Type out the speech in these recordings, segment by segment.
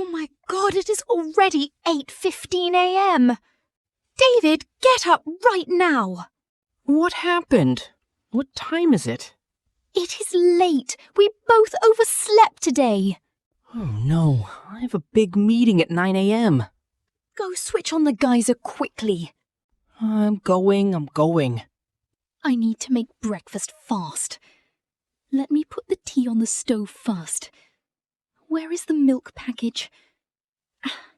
Oh my God, it is already 8:15 a.m. David, get up right now. What happened? What time is it? It is late. We both overslept today. Oh no, I have a big meeting at 9 a.m. Go switch on the geyser quickly. I'm going. I need to make breakfast fast. Let me put the tea on the stove first. Where is the milk package?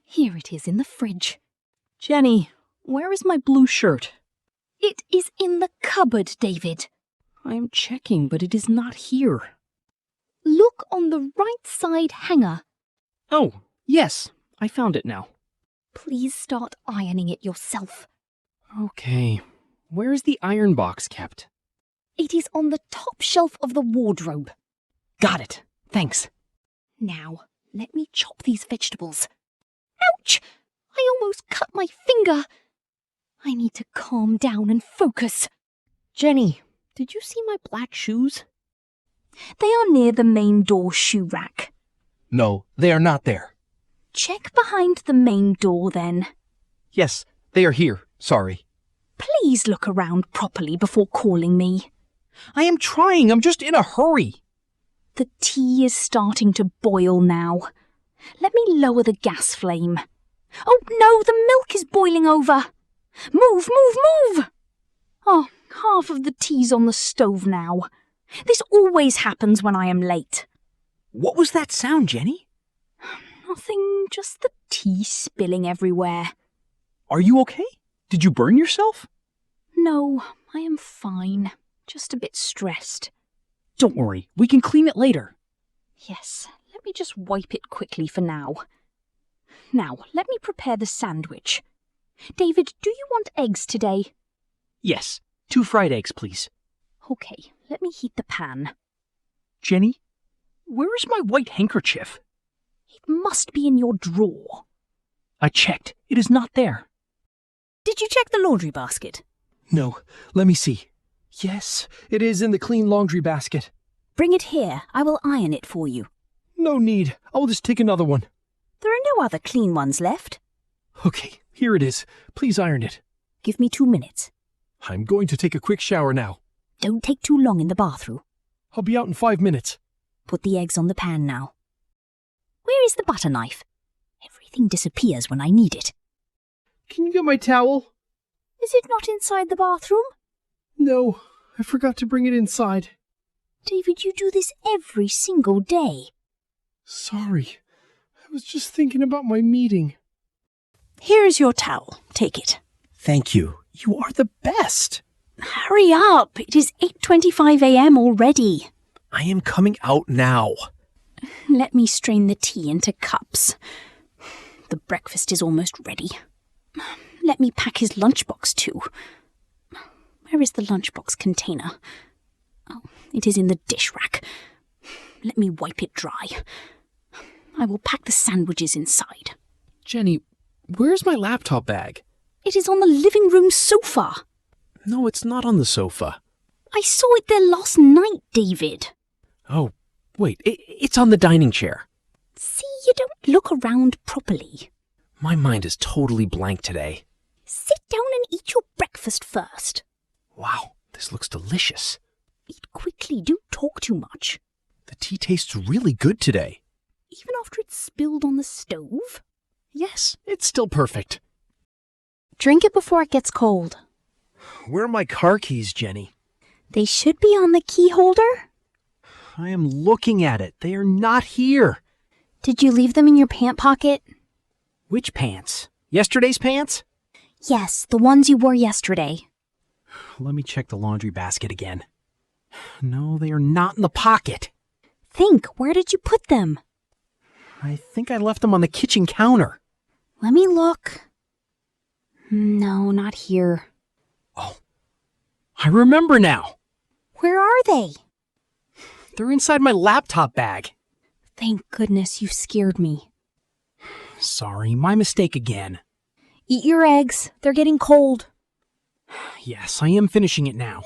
Here it is in the fridge. Jenny, where is my blue shirt? It is in the cupboard, David. I am checking, but it is not here. Look on the right side hanger. Oh, yes, I found it now. Please start ironing it yourself. Okay, where is the iron box kept? It is on the top shelf of the wardrobe. Got it, thanks. Now, let me chop these vegetables. Ouch! I almost cut my finger. I need to calm down and focus. Jenny, did you see my black shoes? They are near the main door shoe rack. No, they are not there. Check behind the main door then. Yes, they are here. Sorry. Please look around properly before calling me. I am trying. I'm just in a hurry. The tea is starting to boil now. Let me lower the gas flame. Oh no, the milk is boiling over. Move! Oh, half of the tea's on the stove now. This always happens when I am late. What was that sound, Jenny? Nothing, just the tea spilling everywhere. Are you okay? Did you burn yourself? No, I am fine. Just a bit stressed. Don't worry, we can clean it later. Yes, let me just wipe it quickly for now. Now, let me prepare the sandwich. David, do you want eggs today? Yes, 2 fried eggs, please. Okay, let me heat the pan. Jenny, where is my white handkerchief? It must be in your drawer. I checked. It is not there. Did you check the laundry basket? No, let me see. Yes, it is in the clean laundry basket. Bring it here. I will iron it for you. No need. I will just take another one. There are no other clean ones left. Okay, here it is. Please iron it. Give me 2 minutes. I'm going to take a quick shower now. Don't take too long in the bathroom. I'll be out in 5 minutes. Put the eggs on the pan now. Where is the butter knife? Everything disappears when I need it. Can you get my towel? Is it not inside the bathroom? No, I forgot to bring it inside. David, you do this every single day. Sorry. I was just thinking about my meeting. Here is your towel. Take it. Thank you. You are the best. Hurry up. It is 8:25 a.m. already. I am coming out now. Let me strain the tea into cups. The breakfast is almost ready. Let me pack his lunchbox too. Where is the lunchbox container? Oh, it is in the dish rack. Let me wipe it dry. I will pack the sandwiches inside. Jenny, where's my laptop bag? It is on the living room sofa. No, it's not on the sofa. I saw it there last night, David. Oh, wait, it's on the dining chair. See, you don't look around properly. My mind is totally blank today. Sit down and eat your breakfast first. Wow, this looks delicious. Eat quickly, don't talk too much. The tea tastes really good today. Even after it's spilled on the stove? Yes, it's still perfect. Drink it before it gets cold. Where are my car keys, Jenny? They should be on the key holder. I am looking at it. They are not here. Did you leave them in your pant pocket? Which pants? Yesterday's pants? Yes, the ones you wore yesterday. Let me check the laundry basket again. No, they are not in the pocket. Think, where did you put them? I think I left them on the kitchen counter. Let me look. No, not here. Oh, I remember now. Where are they? They're inside my laptop bag. Thank goodness you scared me. Sorry, my mistake again. Eat your eggs. They're getting cold. Yes, I am finishing it now.